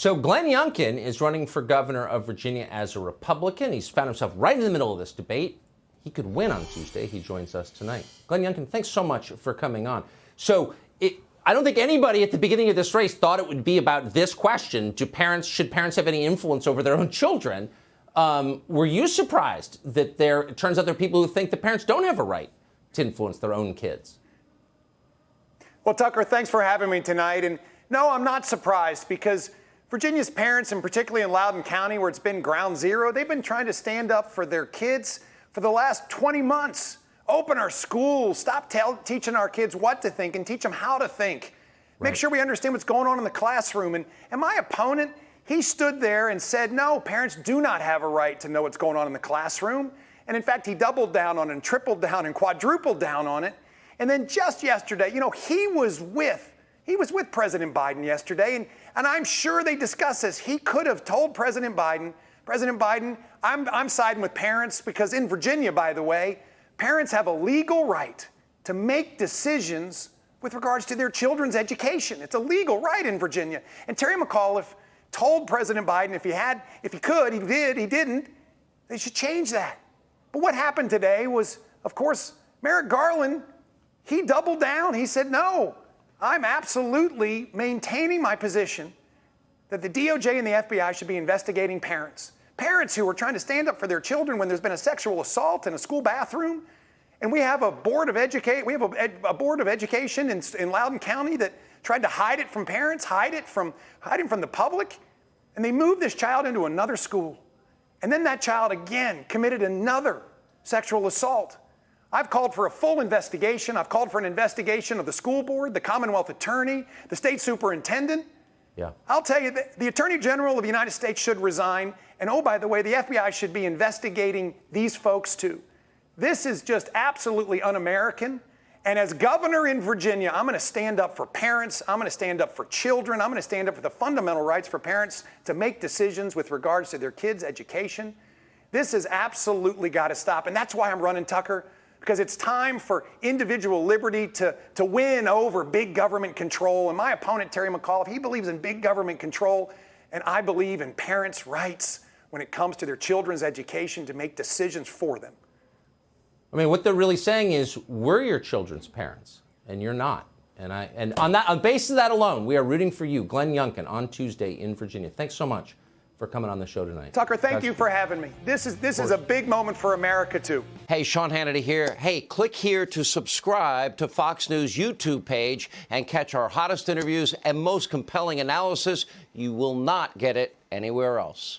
So Glenn Youngkin is running for governor of Virginia as a Republican. He's found himself right in the middle of this debate. He could win on Tuesday. He joins us tonight. Glenn Youngkin, thanks so much for coming on. So I don't think anybody at the beginning of this race thought it would be about this question. Should parents have any influence over their own children? Were you surprised that it turns out there are people who think that parents don't have a right to influence their own kids? Well, Tucker, thanks for having me tonight. And no, I'm not surprised, because Virginia's parents, and particularly in Loudoun County, where it's been ground zero, they've been trying to stand up for their kids for the last 20 months. Open our schools, stop teaching our kids what to think and teach them how to think. Right. Make sure we understand what's going on in the classroom. And my opponent, he stood there and said, no, parents do not have a right to know what's going on in the classroom. And in fact, he doubled down on it and tripled down and quadrupled down on it. And then just yesterday, he was with President Biden yesterday, and I'm sure they discussed this. He could have told President Biden, I'm siding with parents, because in Virginia, by the way, parents have a legal right to make decisions with regards to their children's education. It's a legal right in Virginia. And Terry McAuliffe told President Biden if he could, he didn't, they should change that. But what happened today was, of course, Merrick Garland, he doubled down. He said, no, I'm absolutely maintaining my position that the DOJ and the FBI should be investigating parents who are trying to stand up for their children when there's been a sexual assault in a school bathroom. And we have a board of education in Loudoun County that tried to hide it from parents, hide it from the public. And they moved this child into another school. And then that child again committed another sexual assault. I've called for a full investigation. I've called for an investigation of the school board, the Commonwealth attorney, the state superintendent. Yeah. I'll tell you, the Attorney General of the United States should resign. And oh, by the way, the FBI should be investigating these folks too. This is just absolutely un-American. And as governor in Virginia, I'm going to stand up for parents. I'm going to stand up for children. I'm going to stand up for the fundamental rights for parents to make decisions with regards to their kids' education. This has absolutely got to stop. And that's why I'm running, Tucker, because it's time for individual liberty to win over big government control. And my opponent, Terry McAuliffe, he believes in big government control, and I believe in parents' rights when it comes to their children's education to make decisions for them. I mean, what they're really saying is we're your children's parents, and you're not. And on the basis of that alone, we are rooting for you, Glenn Youngkin, on Tuesday in Virginia. Thanks so much for coming on the show tonight. Tucker, thank you for having me. This is a big moment for America, too. Hey, Sean Hannity here. Hey, click here to subscribe to Fox News YouTube page and catch our hottest interviews and most compelling analysis. You will not get it anywhere else.